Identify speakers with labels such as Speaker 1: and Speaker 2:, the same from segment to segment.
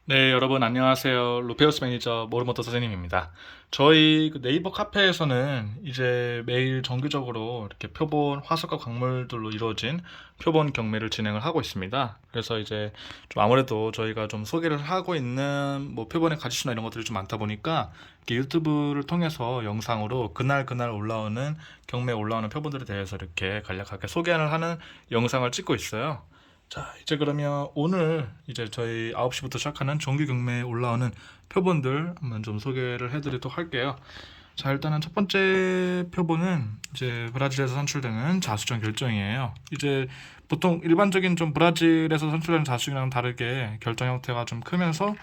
Speaker 1: 네, 여러분 안녕하세요. 루페우스 매니저 모르모토 선생님입니다. 저희 그 네이버 카페에서는 이제 매일 정기적으로 이렇게 표본 화석과 광물들로 이루어진 표본 경매를 진행을 하고 있습니다. 그래서 이제 좀 아무래도 저희가 좀 소개를 하고 있는 뭐 표본의 가지수나 이런 것들이 좀 많다 보니까 이렇게 유튜브를 통해서 영상으로 그날 그날 올라오는 경매에 올라오는 표본들에 대해서 이렇게 간략하게 소개를 하는 영상을 찍고 있어요. 자, 이제 그러면 오늘 이제 저희 9시부터 시작하는 정규 경매에 올라오는 표본들 한번 좀 소개를 해드리도록 할게요. 자, 일단은 첫 번째 표본은 이제 브라질에서 산출되는 자수정 결정이에요. 이제 보통 일반적인 좀 브라질에서 산출되는 자수정이랑 다르게 결정 형태가 좀 크면서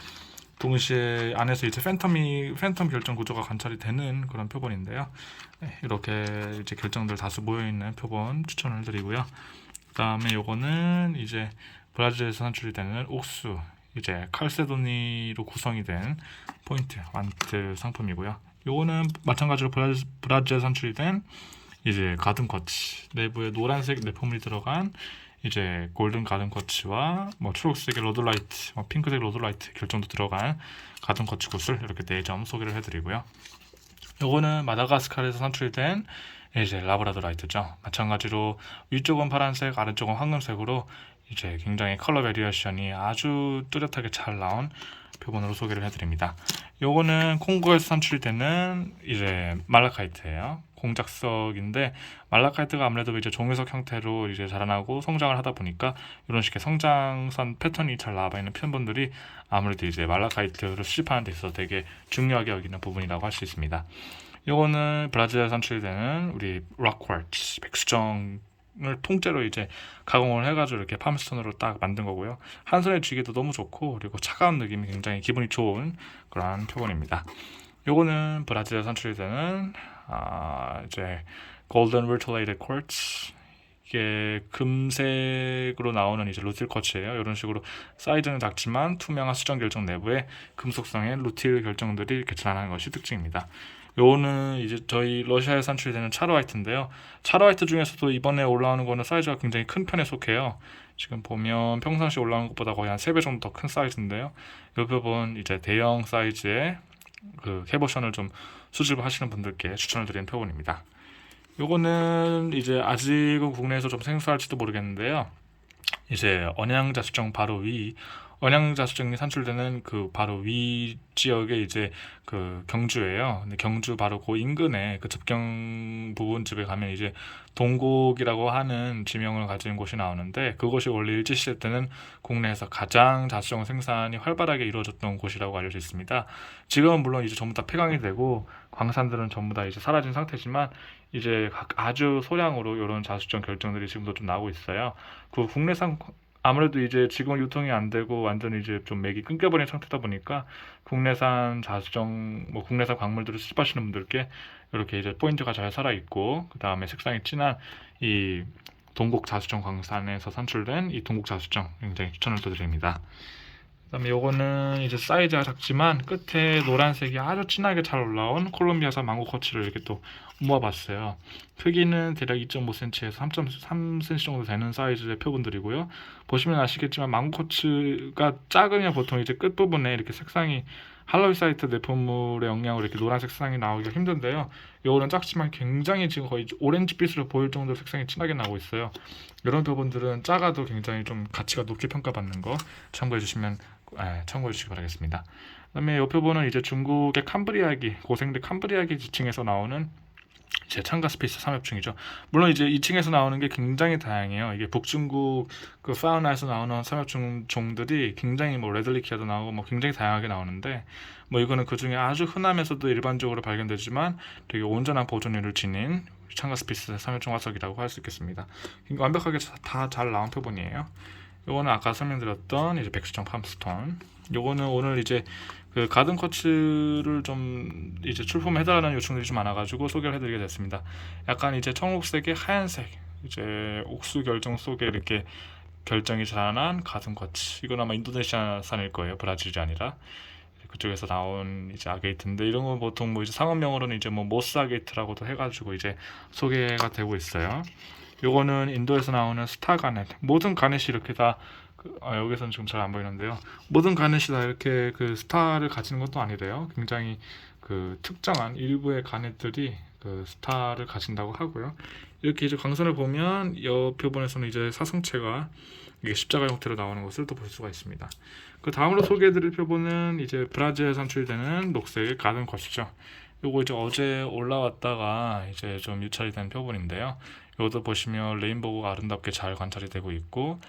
Speaker 1: 동시에 안에서 이제 팬텀 결정 구조가 관찰이 되는 그런 표본인데요. 네, 이렇게 이제 결정들 다수 모여 있는 표본 추천을 드리고요. 그다음에 요거는 이제 브라질에서 산출이 되는 옥수 이제 칼세도니로 구성이 된 포인트 완트 상품이고요. 요거는 마찬가지로 브라질에서 산출이 된 이제 가든 쿼츠 내부에 노란색 내포물이 들어간 이제 골든 가든 쿼츠와 뭐 초록색의 로드라이트, 핑크색 로드라이트 결정도 들어간 가든 쿼츠 굿을 이렇게 4점 소개를 해드리고요. 요거는 마다가스카르에서 산출된 이제 라브라도라이트죠. 마찬가지로 위쪽은 파란색, 아래쪽은 황금색으로 이제 굉장히 컬러 베리에이션이 아주 뚜렷하게 잘 나온 표본으로 소개를 해드립니다. 요거는 콩고에서 산출되는 이제 말라카이트예요. 공작석인데 말라카이트가 아무래도 이제 종이석 형태로 이제 자라나고 성장을 하다 보니까 이런 식의 성장선 패턴이 잘 나와 있는 표본들이 아무래도 이제 말라카이트를 수집하는 데 있어서 되게 중요하게 여기는 부분이라고 할 수 있습니다. 요거는 브라질에 산출되는 우리 락쿼츠 백수정을 통째로 이제 가공을 해가지고 이렇게 팜스톤으로 딱 만든 거고요. 한 손에 쥐기도 너무 좋고 그리고 차가운 느낌이 굉장히 기분이 좋은 그런 표본입니다. 요거는 브라질에 산출되는 이제 골든 르틸레이드 쿼츠 이게 금색으로 나오는 이제 루틸 쿼츠예요. 이런 식으로 사이즈는 작지만 투명한 수정 결정 내부에 금속성의 루틸 결정들이 이렇게 드러나는 것이 특징입니다. 요거는 이제 저희 러시아에 산출되는 차로 화이트인데요. 차로 화이트 중에서도 이번에 올라오는 거는 사이즈가 굉장히 큰 편에 속해요. 지금 보면 평상시 올라오는 것보다 거의 한 3배 정도 더 큰 사이즈인데요. 이 부분 이제 대형 사이즈의 그 캐버션을 좀 수집을 하시는 분들께 추천을 드리는 표본입니다. 요거는 이제 아직은 국내에서 좀 생소할지도 모르겠는데요. 이제 언양자수정 바로 위 언양자수정이 산출되는 그 바로 위 지역에 이제 그 경주예요. 근데 경주 바로 그 인근에 그 접경 부분집에 가면 이제 동곡이라고 하는 지명을 가진 곳이 나오는데 그곳이 원래 일제시대 때는 국내에서 가장 자수정 생산이 활발하게 이루어졌던 곳이라고 알려져 있습니다. 지금은 물론 이제 전부 다 폐광이 되고 광산들은 전부 다 이제 사라진 상태지만 이제 아주 소량으로 이런 자수정 결정들이 지금도 좀 나오고 있어요. 그 국내산 아무래도 이제 지금 유통이 안 되고 완전히 이제 좀 맥이 끊겨버린 상태다 보니까 국내산 자수정 뭐 국내산 광물들을 수집하시는 분들께 이렇게 이제 포인트가 잘 살아 있고 그 다음에 색상이 진한 이 동국 자수정 광산에서 산출된 이 동국 자수정 굉장히 추천을 또 드립니다. 그다음에 요거는 이제 사이즈가 작지만 끝에 노란색이 아주 진하게 잘 올라온 콜롬비아산 망고 커츠를 이렇게 또 모아봤어요. 크기는 대략 2.5cm에서 3.3cm 정도 되는 사이즈의 표본들이고요. 보시면 아시겠지만 망고 커츠가 작으면 보통 이제 끝부분에 이렇게 색상이 할로이사이트 내포물의 영향으로 이렇게 노란색 색상이 나오기가 힘든데요. 요거는 작지만 굉장히 지금 거의 오렌지빛으로 보일 정도로 색상이 진하게 나오고 있어요. 이런 표본들은 작아도 굉장히 좀 가치가 높게 평가받는 거 참고해 주시기 바라겠습니다. 그다음에 이 표본은 이제 중국의 캄브리아기 고생대 캄브리아기 지층에서 나오는 이제 창가스피스 삼엽충이죠. 물론 이제 2층에서 나오는 게 굉장히 다양해요. 이게 북중국 그 파우나에서 나오는 삼엽충 종들이 굉장히 뭐 레들리키아도 나오고 뭐 굉장히 다양하게 나오는데 뭐 이거는 그 중에 아주 흔하면서도 일반적으로 발견되지만 되게 온전한 보존율을 지닌 창가스피스 삼엽충 화석이라고 할 수 있겠습니다. 완벽하게 다 잘 나온 표본이에요. 요거는 아까 설명드렸던 이제 백수정 팜스톤. 요거는 오늘 이제 그 가든 커츠를 좀 이제 출품해달라는 요청들이 좀 많아가지고 소개를 해드리게 됐습니다. 약간 이제 청록색의 하얀색 이제 옥수 결정 속에 이렇게 결정이 자라난 가든 커츠. 이건 아마 인도네시아산일 거예요. 브라질이 아니라. 그쪽에서 나온 이제 아게이트인데 이런 건 보통 뭐 이제 상업명으로는 이제 뭐 모스 아게이트라고도 해가지고 이제 소개가 되고 있어요. 요거는 인도에서 나오는 스타 가넷 모든 가넷이 이렇게 다 여기서는 지금 잘 안 보이는데요. 모든 가넷이 다 이렇게 그 스타를 가지는 것도 아니래요. 굉장히 그 특정한 일부의 가넷들이 그 스타를 가진다고 하고요. 이렇게 이제 광선을 보면 옆 표본에서는 이제 사성체가 이게 십자가 형태로 나오는 것을 또 볼 수가 있습니다. 그 다음으로 소개해드릴 표본은 이제 브라질에 산출되는 녹색의 가든 컷이죠. 요거 이제 어제 올라왔다가 이제 좀 유찰이 된 표본인데요. 이것도 보시면 레인보우가 아름답게 잘 관찰이 되고 있고,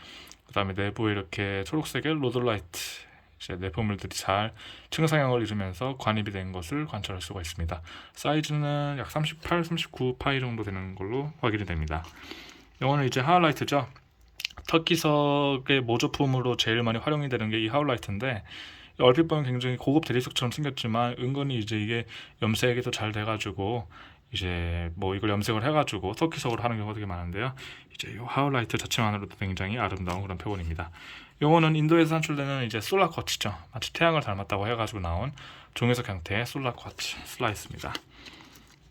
Speaker 1: 그 다음에 내부에 이렇게 초록색의 로돌라이트 이제 내포물들이 잘 층상형을 이루면서 관입이 된 것을 관찰할 수가 있습니다. 사이즈는 약 38, 39 파이 정도 되는 걸로 확인이 됩니다. 이거는 이제 하울라이트죠. 터키석의 모조품으로 제일 많이 활용이 되는 게 이 하울라이트인데, 얼핏 보면 굉장히 고급 대리석처럼 생겼지만 은근히 이제 이게 염색이 더 잘 돼가지고 이제 뭐 이걸 염색을 해가지고 터키석으로 하는 경우가 되게 많은데요. 이제 이 하울라이트 자체만으로도 굉장히 아름다운 그런 표본입니다. 요거는 인도에서 산출되는 이제 솔라 쿼츠죠. 마치 태양을 닮았다고 해가지고 나온 종이석 형태의 솔라 쿼츠 슬라이스입니다.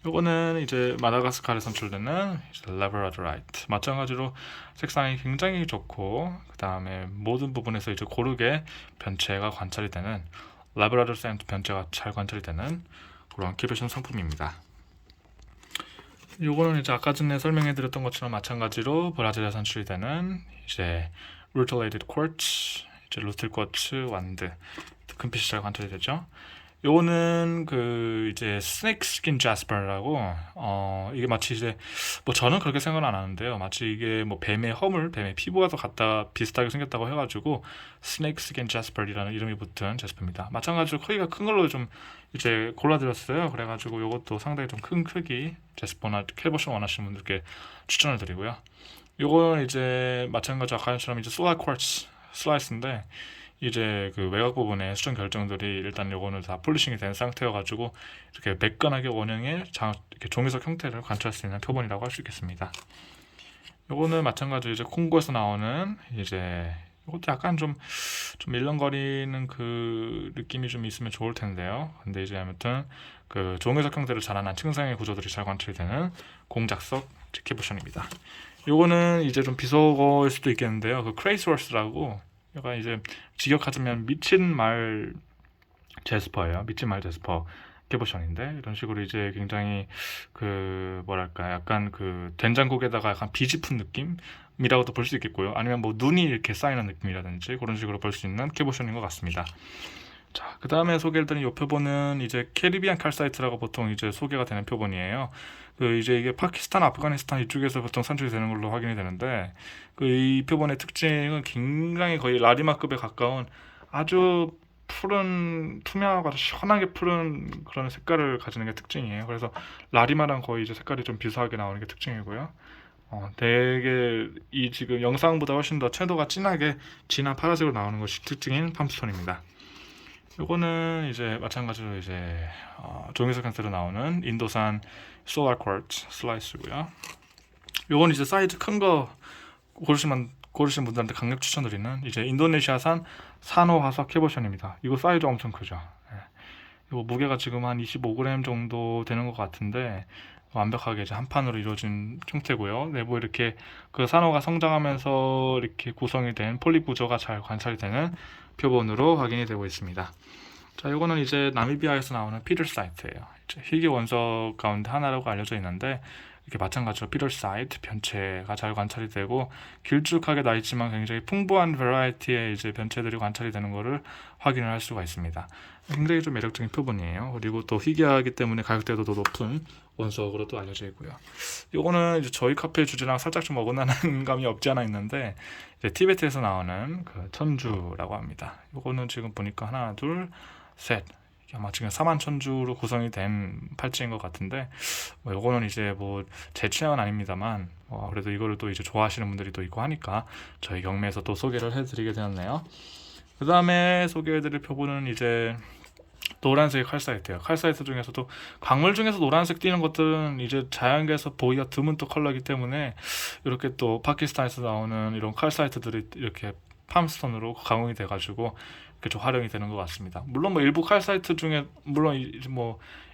Speaker 1: 요거는 이제 마다가스카르에 산출되는 라브라도라이트. 마찬가지로 색상이 굉장히 좋고, 그 다음에 모든 부분에서 이제 고르게 변체가 관찰이 되는 라브라도르 샌드 변체가 잘 관찰이 되는 그런 큐베션 상품입니다. 요거는 이제 아까 전에 설명해드렸던 것처럼 마찬가지로 브라질에 산출이 되는 이제 루틸레이티드 쿼츠, 이제 루틸 쿼츠 완드, 금빛이 잘 관찰이 되죠. 요거는 그 이제 스네이크 스킨 자스퍼라고 이게 마치 이제 뭐 저는 그렇게 생각은 안 하는데요. 마치 이게 뭐 뱀의 허물, 뱀의 피부가 더 같다 비슷하게 생겼다고 해가지고 스네이크 스킨 자스퍼이라는 이름이 붙은 제스퍼입니다. 마찬가지로 크기가 큰 걸로 좀 이제 골라드렸어요. 그래가지고 요것도 상당히 좀 큰 크기 제스퍼나 캘버션 원하시는 분들께 추천을 드리고요. 요거는 이제 마찬가지 아까처럼 이제 솔라 쿼츠 슬라이스인데, 이제 그 외곽 부분의 수정 결정들이 일단 요거는 다 폴리싱이 된 상태여가지고 이렇게 매끈하게 원형의 이렇게 종이석 형태를 관찰할 수 있는 표본이라고 할 수 있겠습니다. 요거는 마찬가지로 이제 콩고에서 나오는 이제 이것도 약간 좀 일렁거리는 그 느낌이 좀 있으면 좋을 텐데요. 근데 이제 아무튼 그 종이석 형태를 자라난 층상의 구조들이 잘 관찰이 되는 공작석 지키부션입니다. 요거는 이제 좀 비속어일 수도 있겠는데요. 그 크레이스워스라고, 약간 이제 직역하자면 미친 말 제스퍼예요. 미친 말 제스퍼 캐보션인데, 이런 식으로 이제 굉장히 그 뭐랄까 약간 그 된장국에다가 약간 비짚은 느낌이라고도 볼 수 있겠고요. 아니면 뭐 눈이 이렇게 쌓이는 느낌이라든지 그런 식으로 볼 수 있는 캐보션인 것 같습니다. 자, 그 다음에 소개해드린 이 표본은 이제 캐리비안 칼사이트라고 보통 이제 소개가 되는 표본이에요. 그 이제 이게 파키스탄, 아프가니스탄 이쪽에서 보통 산출이 되는 걸로 확인이 되는데, 그 이 표본의 특징은 굉장히 거의 라리마급에 가까운 아주 푸른, 투명하고 아주 시원하게 푸른 그런 색깔을 가지는 게 특징이에요. 그래서 라리마랑 거의 이제 색깔이 좀 비슷하게 나오는 게 특징이고요. 되게 이 지금 영상보다 훨씬 더 채도가 진하게 진한 파란색으로 나오는 것이 특징인 팜스톤입니다. 요거는 이제 마찬가지로 이제 종이석 형태로 나오는 인도산 솔라 쿼츠 슬라이스고요. 요건 이제 사이즈 큰 거 고르신 분들한테 강력 추천드리는 이제 인도네시아산 산호 화석 캐보션입니다. 이거 사이즈 엄청 크죠. 예. 이거 무게가 지금 한 25g 정도 되는 것 같은데, 완벽하게 이제 한 판으로 이루어진 형태고요. 내부 이렇게 그 산호가 성장하면서 이렇게 구성이 된 폴립 구조가 잘 관찰이 되는 표본으로 확인이 되고 있습니다. 자, 이거는 이제 나미비아에서 나오는 피들사이트예요. 이제 희귀 원석 가운데 하나라고 알려져 있는데, 이렇게 마찬가지로 피들사이트 변체가 잘 관찰이 되고 길쭉하게 나 있지만 굉장히 풍부한 베라이티의 이제 변체들이 관찰이 되는 것을 확인을 할 수가 있습니다. 굉장히 좀 매력적인 표본이에요. 그리고 또 희귀하기 때문에 가격대도 더 높은 원석으로 또 알려져 있고요. 이거는 이제 저희 카페 주제랑 살짝 좀 어긋나는 감이 없지 않아 있는데, 이제 티베트에서 나오는 그 천주라고 합니다. 이거는 지금 보니까 하나, 둘, 셋, 아마 지금 4만천주로 구성이 된 팔찌인 것 같은데, 요거는 이제 뭐 제 취향은 아닙니다만 그래도 이거를 또 이제 좋아하시는 분들이 또 있고 하니까 저희 경매에서 또 소개를 해드리게 되었네요. 그 다음에 소개해드릴 표본은 이제 노란색 칼사이트예요. 칼사이트 중에서도 광물 중에서 노란색 띄는 것들은 이제 자연계에서 보기가 드문 또 컬러이기 때문에 이렇게 또 파키스탄에서 나오는 이런 칼사이트들이 이렇게 팜스톤으로 가공이 돼가지고 이렇게 좀 활용이 되는 것 같습니다. 물론 뭐 일부 칼사이트 중에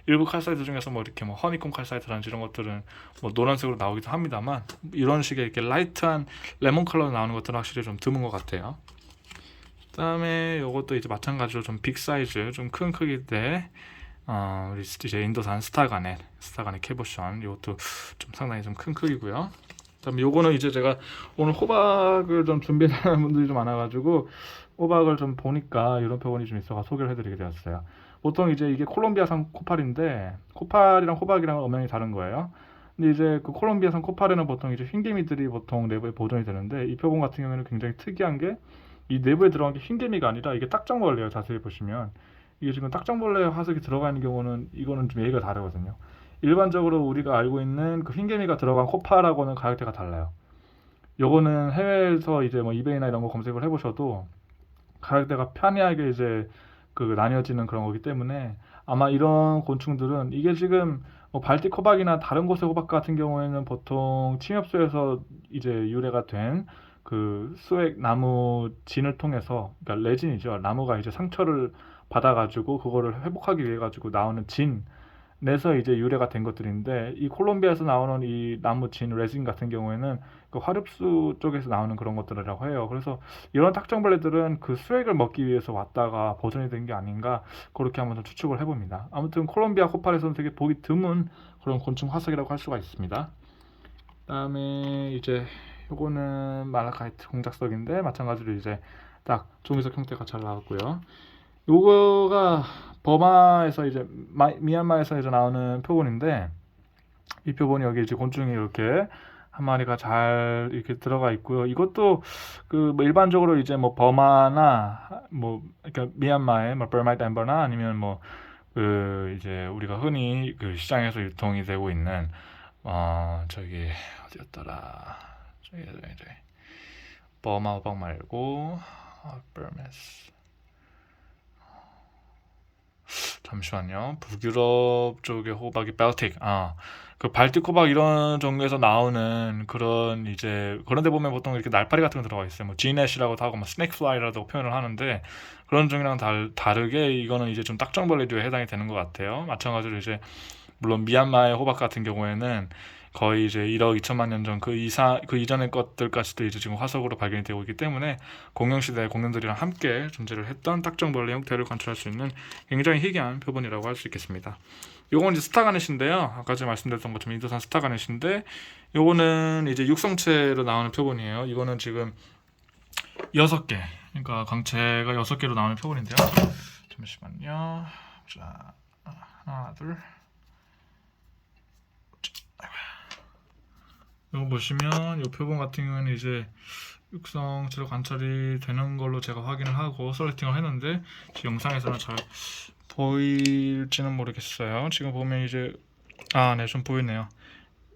Speaker 1: 일부 칼사이트 중에서 뭐 이렇게 뭐 허니콤 칼사이트라든지 이런 것들은 뭐 노란색으로 나오기도 합니다만, 이런 식의 이렇게 라이트한 레몬 컬러로 나오는 것들은 확실히 좀 드문 것 같아요. 그다음에 요것도 이제 마찬가지로 좀 빅 사이즈, 좀 큰 크기인데 우리 이제 인도산 스타가넷 캐보션, 이것도 좀 상당히 좀 큰 크기고요. 그다음에 요거는 이제 제가 오늘 호박을 좀 준비하는 분들이 좀 많아가지고 호박을 좀 보니까 이런 표본이 좀 있어서 소개를 해드리게 되었어요. 보통 이제 이게 콜롬비아산 코팔인데 코팔이랑 호박이랑 음영이 다른 거예요. 근데 이제 그 콜롬비아산 코팔에는 보통 이제 흰개미들이 보통 내부에 보존이 되는데 이 표본 같은 경우에는 굉장히 특이한 게 이 내부에 들어간 게 흰개미가 아니라 이게 딱정벌레예요. 자세히 보시면 이게 지금 딱정벌레 화석이 들어가 있는 경우는 이거는 좀 얘기가 다르거든요. 일반적으로 우리가 알고 있는 그 흰개미가 들어간 코팔하고는 가격대가 달라요. 요거는 해외에서 이제 뭐 이베이나 이런 거 검색을 해보셔도 가격대가 편리하게 이제 그 나뉘어지는 그런 거기 때문에 아마 이런 곤충들은 이게 지금 뭐 발틱 호박이나 다른 곳의 호박 같은 경우에는 보통 침엽수에서 이제 유래가 된 그 수액 나무 진을 통해서, 그러니까 레진이죠. 나무가 이제 상처를 받아가지고 그거를 회복하기 위해 가지고 나오는 진 내서 이제 유래가 된 것들인데 이 콜롬비아에서 나오는 이 나무 진 레진 같은 경우에는 그 화렵수 쪽에서 나오는 그런 것들이라고 해요. 그래서 이런 딱정벌레들은 그 수액을 먹기 위해서 왔다가 보존이 된 게 아닌가 그렇게 한번 좀 추측을 해봅니다. 아무튼 콜롬비아 코팔에서는 되게 보기 드문 그런 곤충 화석이라고 할 수가 있습니다. 그다음에 이제 요거는 말라카이트 공작석인데 마찬가지로 이제 딱 종이석 형태가 잘 나왔고요. 요거가 버마에서 이제 미얀마에서 이제 나오는 표본인데 이 표본이 여기 이제 곤충이 이렇게 한 마리가 잘 이렇게 들어가 있고요. 이것도 그 뭐 일반적으로 이제 뭐 버마나 뭐 그러니까 미얀마의 뭐 버마이트 엠버나 아니면 뭐 그 이제 우리가 흔히 그 시장에서 유통이 되고 있는 저기 어디였더라, 저기 이제 버마 호박 말고 버메스, 잠시만요. 북유럽 쪽의 호박이 벨틱. 그 발틱 호박 이런 종류에서 나오는 그런 이제 그런 데 보면 보통 이렇게 날파리 같은 거 들어가 있어요. 뭐 지넷이라고도 하고 뭐 스네이크 플라이라고 표현을 하는데 그런 종이랑 다르게 이거는 이제 좀 딱정벌레류에 해당이 되는 것 같아요. 마찬가지로 이제 물론 미얀마의 호박 같은 경우에는 거의 이제 1억 2천만 년 전 그 이전의 것들까지도 이제 지금 화석으로 발견이 되고 있기 때문에 공룡시대의 공룡들이랑 함께 존재를 했던 딱정벌레 형태를 관찰할 수 있는 굉장히 희귀한 표본이라고 할 수 있겠습니다. 요건 이제 스타가넷인데요. 아까 제가 말씀드렸던 것처럼 인도산 스타가넷인데 요거는 이제 육성체로 나오는 표본이에요. 이거는 지금 6개, 그러니까 광채가 6개로 나오는 표본인데요. 잠시만요. 자, 하나, 둘. 이거 보시면 이 표본 같은 경우에는 이제 육성체로 관찰이 되는 걸로 제가 확인을 하고 솔레팅을 했는데 지금 영상에서는 잘 보일지는 모르겠어요. 지금 보면 이제 네, 좀 보이네요.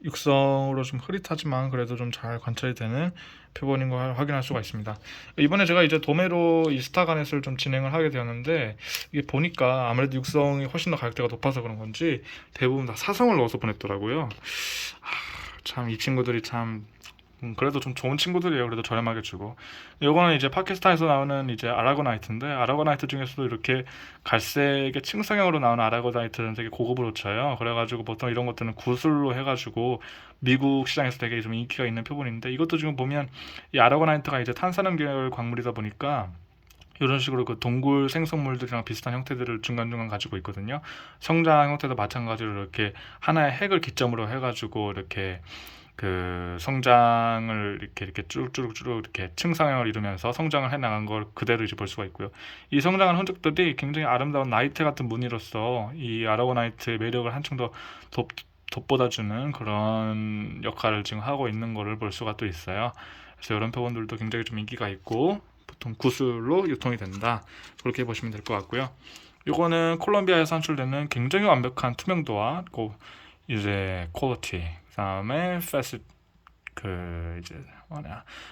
Speaker 1: 육성으로 좀 흐릿하지만 그래도 좀 잘 관찰이 되는 표본인 걸 확인할 수가 있습니다. 이번에 제가 이제 도매로 이 스타가넷을 좀 진행을 하게 되었는데 이게 보니까 아무래도 육성이 훨씬 더 가격대가 높아서 그런 건지 대부분 다 사성을 넣어서 보냈더라고요. 참 이 친구들이 참 그래도 좀 좋은 친구들이에요. 그래도 저렴하게 주고. 요거는 이제 파키스탄에서 나오는 이제 아라고나이트인데 아라고나이트 중에서도 이렇게 갈색의 층성형으로 나오는 아라고나이트는 되게 고급으로 쳐요. 그래가지고 보통 이런 것들은 구슬로 해가지고 미국 시장에서 되게 좀 인기가 있는 표본인데 이것도 지금 보면 이 아라고나이트가 이제 탄산음 계열 광물이다 보니까 이런 식으로 그 동굴 생성물들이랑 비슷한 형태들을 중간중간 가지고 있거든요. 성장 형태도 마찬가지로 이렇게 하나의 핵을 기점으로 해가지고 이렇게 그 성장을 이렇게 쭈룩쭈룩 이렇게 층상형을 이루면서 성장을 해 나간 걸 그대로 이제 볼 수가 있고요. 이 성장한 흔적들이 굉장히 아름다운 나이트 같은 무늬로서 이 아라고나이트의 매력을 한층 더 돋보다주는 그런 역할을 지금 하고 있는 거를 볼 수가 또 있어요. 그래서 이런 표본들도 굉장히 좀 인기가 있고 보통 구슬로 유통이 된다. 그렇게 보시면 될 것 같고요. 이거는 콜롬비아에서 산출되는 굉장히 완벽한 투명도와 이제 퀄리티, 그다음에 패셋 그 이제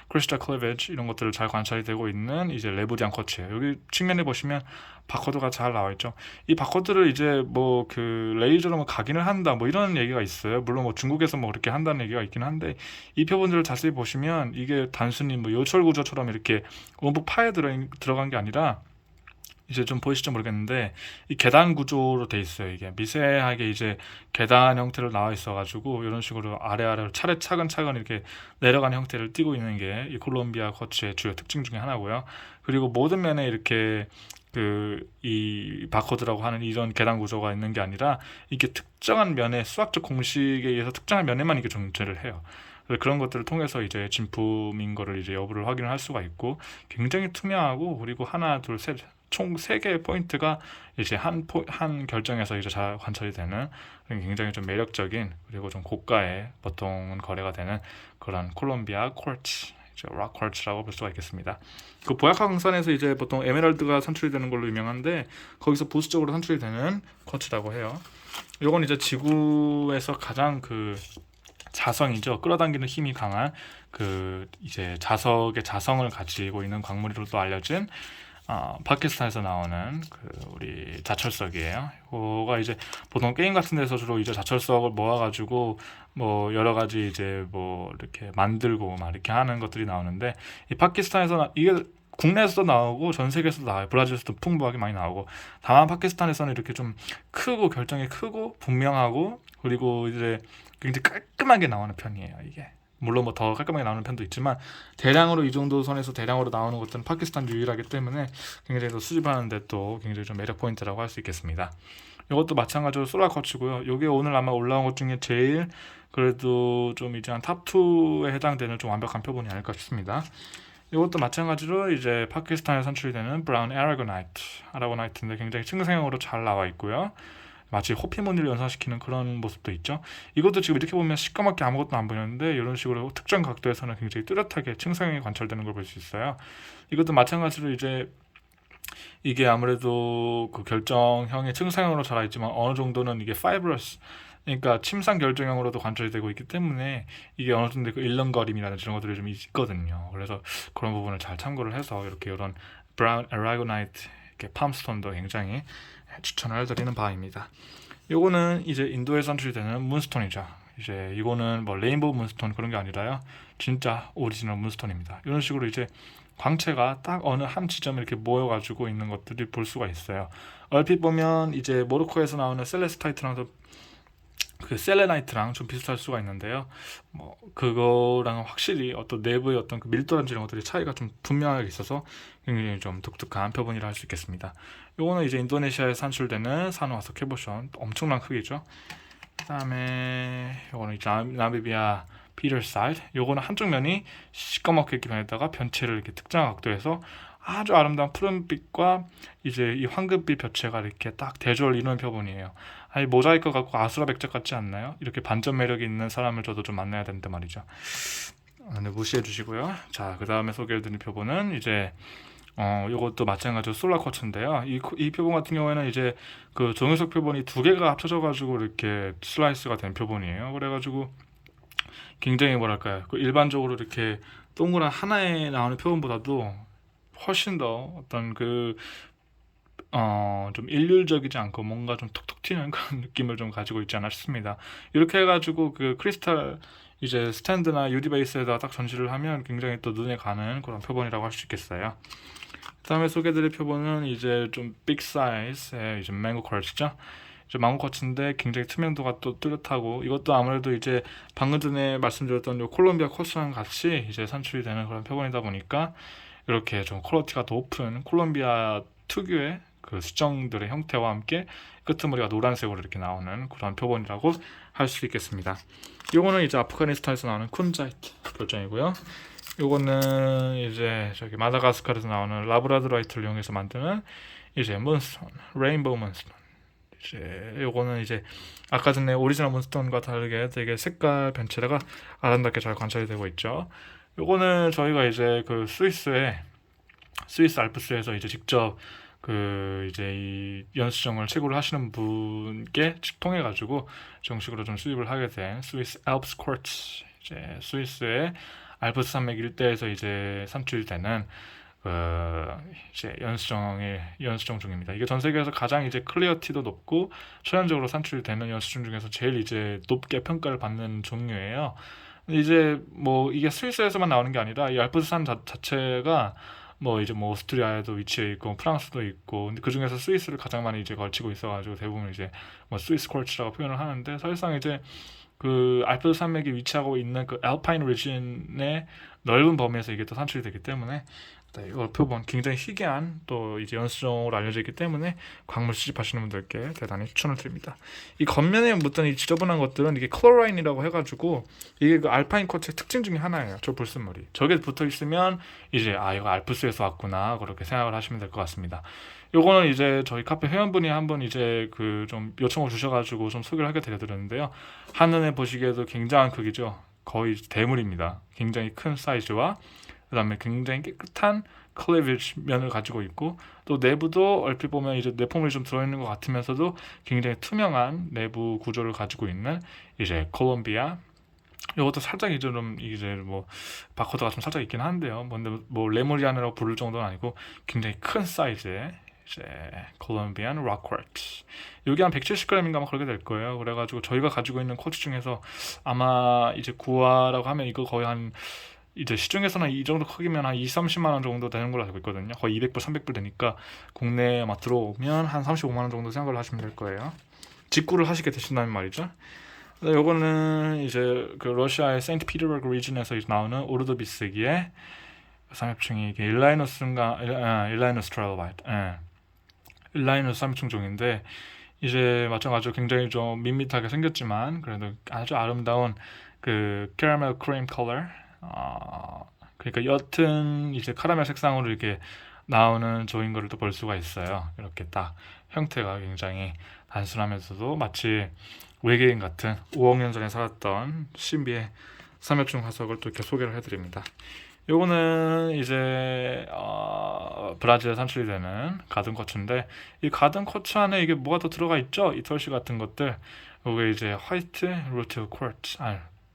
Speaker 1: 크리스탈 클리비지 이런 것들을 잘 관찰이 되고 있는 이제 레부디안 쿼츠예요. 여기 측면에 보시면 바코드가 잘 나와 있죠. 이 바코드를 이제 뭐 그 레이저로 뭐 각인을 한다 뭐 이런 얘기가 있어요. 물론 뭐 중국에서 뭐 그렇게 한다는 얘기가 있긴 한데 이 표본들을 자세히 보시면 이게 단순히 뭐 요철 구조처럼 이렇게 움푹 파에 들어간 게 아니라 이제 좀 보이실지 모르겠는데 이 계단 구조로 돼 있어요. 이게 미세하게 이제 계단 형태로 나와 있어가지고 이런 식으로 아래아래로 차근차근 이렇게 내려가는 형태를 띠고 있는 게 이 콜롬비아 쿼츠의 주요 특징 중에 하나고요. 그리고 모든 면에 이렇게 이 바코드라고 하는 이런 계단 구조가 있는 게 아니라 이게 특정한 면에 수학적 공식에 의해서 특정한 면에만 이게 존재를 해요. 그래서 그런 것들을 통해서 이제 진품인 거를 이제 여부를 확인을 할 수가 있고 굉장히 투명하고 그리고 하나, 둘, 셋, 총 세개의 포인트가 이제 한 결정에서 이제 잘 관찰이 되는 굉장히 좀 매력적인 그리고 좀 고가의 보통은 거래가 되는 그런 콜롬비아 쿼츠 락 쿼츠라고 볼 수가 있겠습니다. 그 보약 광산에서 이제 보통 에메랄드가 산출이 되는 걸로 유명한데 거기서 부수적으로 산출이 되는 쿼츠라고 해요. 요건 이제 지구에서 가장 자성이죠. 끌어당기는 힘이 강한 이제 자석의 자성을 가지고 있는 광물로도 알려진 파키스탄에서 나오는 우리 자철석이에요. 이거가 이제 보통 게임 같은 데서 주로 이제 자철석을 모아가지고 뭐 여러 가지 이제 뭐 이렇게 만들고 막 이렇게 하는 것들이 나오는데 이 파키스탄에서 이게 국내에서도 나오고 전 세계에서도 나와요. 브라질에서도 풍부하게 많이 나오고 다만 파키스탄에서는 이렇게 좀 크고 결정이 크고 분명하고 그리고 이제 굉장히 깔끔하게 나오는 편이에요. 이게 물론 뭐 더 깔끔하게 나오는 편도 있지만 대량으로 이 정도 선에서 대량으로 나오는 것들은 파키스탄 유일하기 때문에 굉장히 또 수집하는데 또 굉장히 좀 매력 포인트라고 할 수 있겠습니다. 이것도 마찬가지로 소라 쿼츠고요. 이게 오늘 아마 올라온 것 중에 제일 그래도 좀 이제 한 탑2에 해당되는 좀 완벽한 표본이 아닐까 싶습니다. 이것도 마찬가지로 이제 파키스탄에 산출이 되는 브라운 아라고나이트인데 굉장히 층상형으로 잘 나와 있고요. 마치 호피무늬를 연상시키는 그런 모습도 있죠. 이것도 지금 이렇게 보면 시꺼멓게 아무것도 안 보이는데 이런 식으로 특정 각도에서는 굉장히 뚜렷하게 층상형이 관찰되는 걸 볼 수 있어요. 이것도 마찬가지로 이제 이게 아무래도 결정형의 층상형으로 자라 있지만 어느 정도는 이게 파이브러스 그러니까 침상 결정형으로도 관찰이 되고 있기 때문에 이게 어느 정도 일렁거림이라든지 이런 것들이 좀 있거든요. 그래서 그런 부분을 잘 참고를 해서 이런 브라운 아라고나이트 팜스톤도 굉장히 추천을 드리는 바입니다. 요거는 이제 인도에 산출되는 문스톤이죠. 이제 이거는 뭐 레인보우 문스톤 그런 게 아니라요. 진짜 오리지널 문스톤입니다. 이런 식으로 이제 광채가 딱 어느 한 지점에 이렇게 모여가지고 있는 것들이 볼 수가 있어요. 얼핏 보면 이제 모로코에서 나오는 셀레스타이트랑도 셀레나이트랑 좀 비슷할 수가 있는데요. 뭐 그거랑 확실히 어떤 내부의 어떤 밀도라든지 이런 것들이 차이가 좀 분명하게 있어서 굉장히 좀 독특한 표본이라 할 수 있겠습니다. 요거는 이제 인도네시아에 산출되는 산호화석 캐보션 엄청난 크기죠. 그다음에 요거는 이제 나미비아 피터사이드. 요거는 한쪽 면이 시꺼멓게 이렇게 변했다가 변체를 이렇게 특정한 각도에서 아주 아름다운 푸른빛과 이제 이 황금빛 벼체가 이렇게 딱 대조를 이루는 표본이에요. 아니 모자이크 같고 아수라백작 같지 않나요? 이렇게 반전 매력이 있는 사람을 저도 좀 만나야 되는데 말이죠. 네, 무시해 주시고요. 자, 그 다음에 소개해드릴 표본은 이제 이것도 마찬가지로 솔라 쿼츠인데요. 이 표본 같은 경우에는 이제 정유석 표본이 두 개가 합쳐져가지고 이렇게 슬라이스가 된 표본이에요. 그래가지고 굉장히 뭐랄까요? 일반적으로 이렇게 동그란 하나에 나오는 표본보다도 훨씬 더 어떤 좀 일률적이지 않고 뭔가 좀 톡톡 튀는 그런 느낌을 좀 가지고 있지 않나 싶습니다. 이렇게 해가지고 크리스탈 이제 스탠드나 유리 베이스에다 딱 전시를 하면 굉장히 또 눈에 가는 그런 표본이라고 할 수 있겠어요. 그다음에 소개드릴 표본은 이제 좀 빅 사이즈의 이제 망고 쿼츠죠. 이제 망고 쿼츠인데 굉장히 투명도가 또 뚜렷하고 이것도 아무래도 이제 방금 전에 말씀드렸던 요 콜롬비아 쿼츠랑 같이 이제 산출이 되는 그런 표본이다 보니까 이렇게 좀 퀄리티가 높은 콜롬비아 특유의 수정들의 형태와 함께 끄트머리가 노란색으로 이렇게 나오는 그런 표본이라고 할 수 있겠습니다. 요거는 이제 아프가니스탄에서 나오는 쿤자이트 결정이고요. 요거는 이제 저기 마다가스카르에서 나오는 라브라도라이트를 이용해서 만드는 이제 문스톤, 레인보우 문스톤. 이제 요거는 이제 아까 전에 오리지널 문스톤과 다르게 되게 색깔 변체가 아름답게 잘 관찰이 되고 있죠. 요거는 저희가 이제 스위스 알프스에서 이제 직접 이제 이 연수정을 채굴을 하시는 분께 통해 가지고 정식으로 좀 수입을 하게 된 스위스 알프스 쿼츠 이제 스위스의 알프스 산맥 일대에서 이제 산출되는 이제 연수정 중입니다. 이게 전 세계에서 가장 이제 클리어티도 높고 천연적으로 산출되는 연수정 중에서 제일 이제 높게 평가를 받는 종류예요. 이제 뭐 이게 스위스에서만 나오는 게 아니라 이 알프스 산 자체가 뭐 이제 뭐 오스트리아에도 위치해 있고 프랑스도 있고, 근데 그 중에서 스위스를 가장 많이 이제 걸치고 있어가지고 대부분 이제 뭐 스위스 콜츠라고 표현을 하는데, 사실상 이제 그 알프스 산맥이 위치하고 있는 그 알파인 리진의 넓은 범위에서 이게 또 산출이 되기 때문에, 네, 이걸 표본 굉장히 희귀한 또 이제 연수종으로 알려져 있기 때문에 광물 수집하시는 분들께 대단히 추천을 드립니다. 이 겉면에 묻던 이 지저분한 것들은 이게 클로라인이라고 해가지고, 이게 그 알파인 쿼츠의 특징 중에 하나예요. 저 불순물이 저게 붙어 있으면 이제 이거 알프스에서 왔구나 그렇게 생각을 하시면 될 것 같습니다. 요거는 이제 저희 카페 회원분이 한번 이제 그 좀 요청을 주셔가지고 좀 소개를 하게 되어드렸는데요. 한눈에 보시기에도 굉장한 크기죠. 거의 대물입니다. 굉장히 큰 사이즈와 그 다음에 굉장히 깨끗한 클리비지 면을 가지고 있고, 또 내부도 얼핏 보면 이제 내포물이 좀 들어있는 것 같으면서도 굉장히 투명한 내부 구조를 가지고 있는 이제 콜롬비아. 이것도 살짝 이제 좀 이제 뭐 바코드가 좀 살짝 있긴 한데요. 근데 뭐 레모리안이라고 부를 정도는 아니고 굉장히 큰 사이즈의 이제 콜롬비안 락 쿼츠. 여기 한 170g인가 아마 그렇게 될 거예요. 그래가지고 저희가 가지고 있는 쿼츠 중에서 아마 이제 구하라고 하면 이거 거의 한 이제 시중에서는 이 정도 크기면 한 2, 30만 원 정도 되는 걸로 알고 있거든요. 거의 200불, 300불 되니까 국내에 막 들어오면 한 35만 원 정도 생각을 하시면 될 거예요. 직구를 하시게 되신다면 말이죠. 요거는 이제 그 러시아의 세인트 피터버그 리전에서 나오는 오르도비스기의 삼엽충이 이게 일라이노스 트라일바이트, 일라이노스 삼엽충 종인데, 이제 마찬가지로 굉장히 좀 밋밋하게 생겼지만 그래도 아주 아름다운 그 캐러멜 크림 컬러, 그러니까 옅은 이제 카라멜 색상으로 이렇게 나오는 조인 거를 또 볼 수가 있어요. 이렇게 딱 형태가 굉장히 단순하면서도 마치 외계인 같은 5억 년 전에 살았던 신비의 삼엽충 화석을 또 이렇게 소개를 해드립니다. 요거는 이제 브라질에 산출이 되는 가든 쿼츠인데, 이 가든 쿼츠 안에 이게 뭐가 더 들어가 있죠? 이 털씨 같은 것들. 요게 이제 화이트 루트 쿼츠,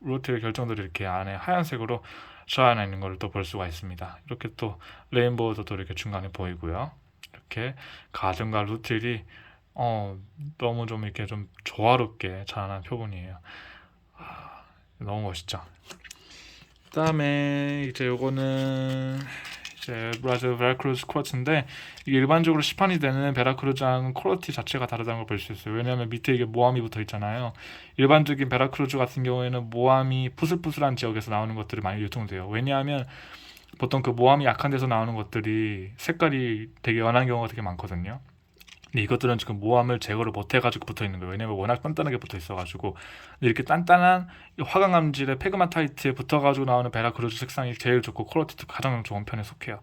Speaker 1: 루트의 결정들이 이렇게 안에 하얀색으로 샤나 있는 걸 또 볼 수가 있습니다. 이렇게 또 레인보우도 또 이렇게 중간에 보이고요. 이렇게 가든과 루트일이 너무 좀 이렇게 좀 조화롭게 자라난 표본이에요. 너무 멋있죠. 그다음에 이제 요거는 이제 브라질 베라크루즈 쿼츠인데, 이게 일반적으로 시판이 되는 베라크루즈랑 퀄리티 자체가 다르다는 걸 볼 수 있어요. 왜냐하면 밑에 이게 모함이 붙어 있잖아요. 일반적인 베라크루즈 같은 경우에는 모함이 푸슬푸슬한 지역에서 나오는 것들이 많이 유통돼요. 왜냐하면 보통 그 모함이 약한 데서 나오는 것들이 색깔이 되게 연한 경우가 되게 많거든요. 근데 이것들은 지금 모함을 제거를 못 해가지고 붙어 있는 거예요. 왜냐면 워낙 단단하게 붙어 있어가지고. 근데 이렇게 단단한 화강암질의 페그마타이트에 붙어가지고 나오는 베라크루즈 색상이 제일 좋고 퀄리티도 가장 좋은 편에 속해요.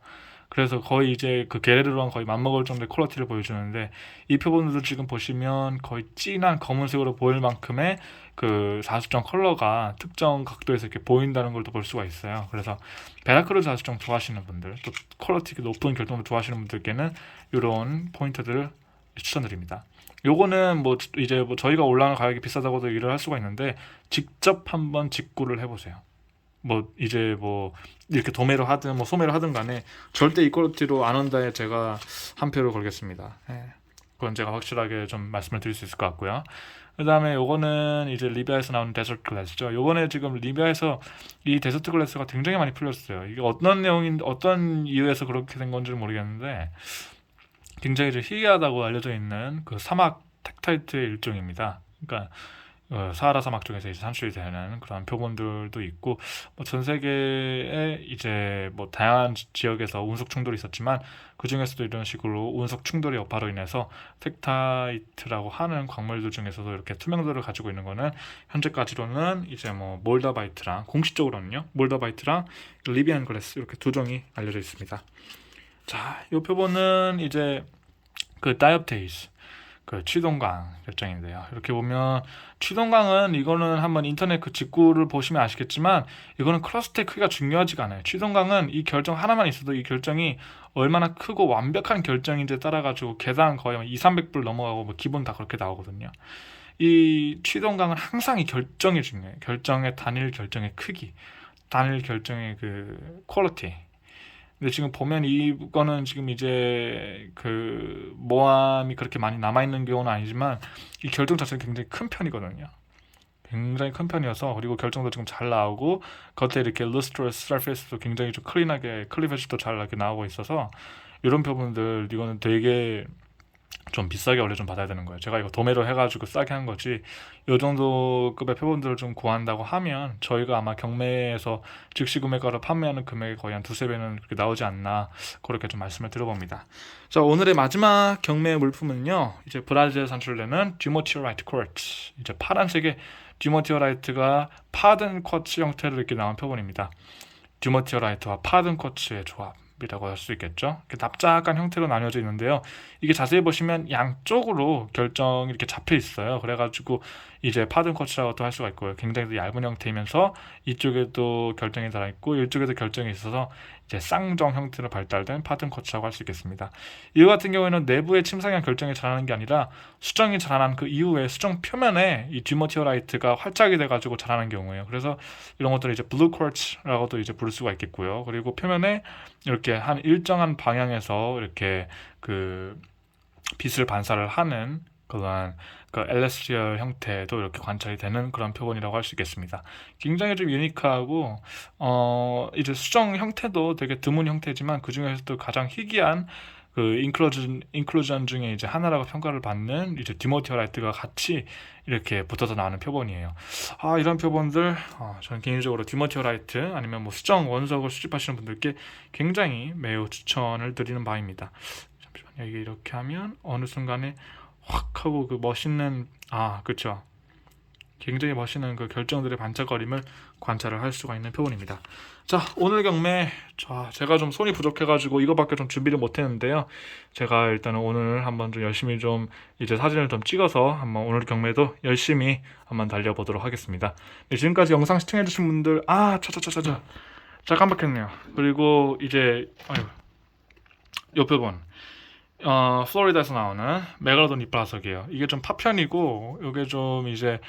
Speaker 1: 그래서 거의 이제 그 게레르랑 거의 맞먹을 정도의 퀄리티를 보여주는데, 이 표본들도 지금 보시면 거의 진한 검은색으로 보일 만큼의 그 자수정 컬러가 특정 각도에서 이렇게 보인다는 걸 또 볼 수가 있어요. 그래서 베라크루즈 자수정 좋아하시는 분들, 또 퀄리티 높은 결정도 좋아하시는 분들께는 이런 포인트들을 추천드립니다. 요거는 뭐 이제 뭐 저희가 올라가는 가격이 비싸다고도 얘기를 할 수가 있는데, 직접 한번 직구를 해보세요. 뭐 이제 뭐 이렇게 도매를 하든 뭐 소매를 하든 간에 절대 이 퀄리티로 안 온다에 제가 한 표를 걸겠습니다. 그건 제가 확실하게 좀 말씀을 드릴 수 있을 것 같고요. 그 다음에 요거는 이제 리비아에서 나오는 데저트 글래스죠. 요번에 지금 리비아에서 이 데저트 글래스가 굉장히 많이 풀렸어요. 이게 어떤 내용인, 어떤 이유에서 그렇게 된 건지는 모르겠는데, 굉장히 이제 희귀하다고 알려져 있는 그 사막 텍타이트의 일종입니다. 그러니까 사하라 사막 쪽에서 이제 산출이 되는 그런 표본들도 있고, 뭐전 세계에 이제 뭐 다양한 지역에서 운석 충돌이 있었지만, 그 중에서도 이런 식으로 운석 충돌의 여파로 인해서 텍타이트라고 하는 광물들 중에서도 이렇게 투명도를 가지고 있는 거는 현재까지로는 이제 뭐 몰다바이트랑, 공식적으로는요 몰다바이트랑 리비안 글래스 이렇게 두 종이 알려져 있습니다. 자, 이 표본은 이제 그 다이옵테이스, 그 취동강 결정인데요. 이렇게 보면 취동강은, 이거는 한번 인터넷 그 직구를 보시면 아시겠지만, 이거는 클러스터의 크기가 중요하지가 않아요. 취동강은 이 결정 하나만 있어도 이 결정이 얼마나 크고 완벽한 결정인지에 따라 가지고 개당 거의 2, 300불 넘어가고 뭐 기본 다 그렇게 나오거든요. 이 취동강은 항상 이 결정이 중요해요. 결정의 단일 결정의 크기, 단일 결정의 그 퀄리티. 근데 지금 보면 이거는 지금 이제 그 모함이 그렇게 많이 남아있는 경우는 아니지만, 이 결정 자체는 굉장히 큰 편이거든요. 굉장히 큰 편이어서, 그리고 결정도 지금 잘 나오고 겉에 이렇게 lustrous surface도 굉장히 좀 클린하게 클리베지도 잘 이렇게 나오고 있어서 이런 표본들 이거는 되게 좀 비싸게 원래 좀 받아야 되는 거예요. 제가 이거 도매로 해가지고 싸게 한 거지. 이 정도 급의 표본들을 좀 구한다고 하면 저희가 아마 경매에서 즉시 구매가로 판매하는 금액이 거의 한 두세 배는 그렇게 나오지 않나, 그렇게 좀 말씀을 드려봅니다. 자, 오늘의 마지막 경매 물품은요, 이제 브라질에 산출되는 듀모티오라이트 쿼츠, 이제 파란색의 듀모티오라이트가 파든 쿼츠 형태로 이렇게 나온 표본입니다. 듀모티오라이트와 파든 쿼츠의 조합 이라고 할 수 있겠죠. 이렇게 납작한 형태로 나뉘어져 있는데요. 이게 자세히 보시면 양쪽으로 결정이 이렇게 잡혀 있어요. 그래가지고 이제 파든 쿼츠라고도 할 수가 있고요. 굉장히 얇은 형태이면서 이쪽에도 결정이 달아있고 이쪽에도 결정이 있어서 이제 쌍정 형태로 발달된 파든 쿼츠라고 할 수 있겠습니다. 이거 같은 경우에는 내부에 침상형 결정이 자라는 게 아니라 수정이 자라난 그 이후에 수정 표면에 이 듀모티오라이트가 활짝이 돼가지고 자라는 경우예요. 그래서 이런 것들을 이제 블루 쿼츠라고도 이제 부를 수가 있겠고요. 그리고 표면에 이렇게 한 일정한 방향에서 이렇게 그 빛을 반사를 하는 그러한 그 엘레스트리얼 형태도 이렇게 관찰이 되는 그런 표본이라고 할 수 있겠습니다. 굉장히 좀 유니크하고 이제 수정 형태도 되게 드문 형태지만 그 중에서도 가장 희귀한 그 인클루전 중에 이제 하나라고 평가를 받는 이제 듀모티오라이트가 같이 이렇게 붙어서 나오는 표본이에요. 이런 표본들 저는 개인적으로 듀모티오라이트 아니면 뭐 수정 원석을 수집하시는 분들께 굉장히 매우 추천을 드리는 바입니다. 잠시만요. 이게 이렇게 하면 어느 순간에 확 하고 그 멋있는 그쵸, 굉장히 멋있는 그 결정들의 반짝거림을 관찰을 할 수가 있는 표본입니다. 자, 오늘 경매 제가 좀 손이 부족해가지고 이거밖에 좀 준비를 못했는데요. 제가 일단은 오늘 한번 좀 열심히 좀 이제 사진을 좀 찍어서 한번 오늘 경매도 열심히 한번 달려보도록 하겠습니다. 네, 지금까지 영상 시청해주신 분들 자 깜빡했네요. 그리고 이제 요 표본 플로리다에서 나오는 메갈로돈 이빨화석이에요. 이게 좀 파편이고 이게 좀 이제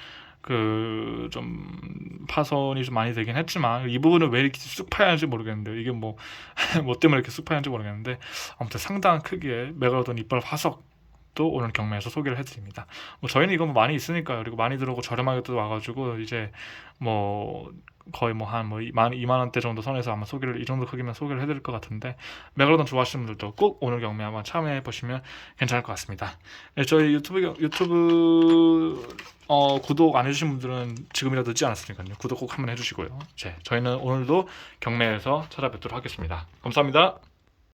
Speaker 1: 그 좀 파손이 좀 많이 되긴 했지만 이 부분은 왜 이렇게 쑥 파였는지 모르겠는데, 이게 뭐 때문에 이렇게 쑥 파였는지 모르겠는데 아무튼 상당한 크기의 메갈로돈 이빨 화석도 오늘 경매에서 소개를 해드립니다. 뭐 저희는 이거 뭐 많이 있으니까요. 그리고 많이 들어오고 저렴하게 또 와가지고 이제 뭐 거의 뭐 한 2만 원대 정도 선에서 아마 소개를, 이 정도 크기면 소개를 해드릴 것 같은데, 메갈로돈 좋아하시는 분들도 꼭 오늘 경매 한번 참여해 보시면 괜찮을 것 같습니다. 네, 저희 유튜브 구독 안 해주신 분들은 지금이라도 늦지 않았으니까요. 구독 꼭 한번 해주시고요. 저희는 오늘도 경매에서 찾아뵙도록 하겠습니다. 감사합니다.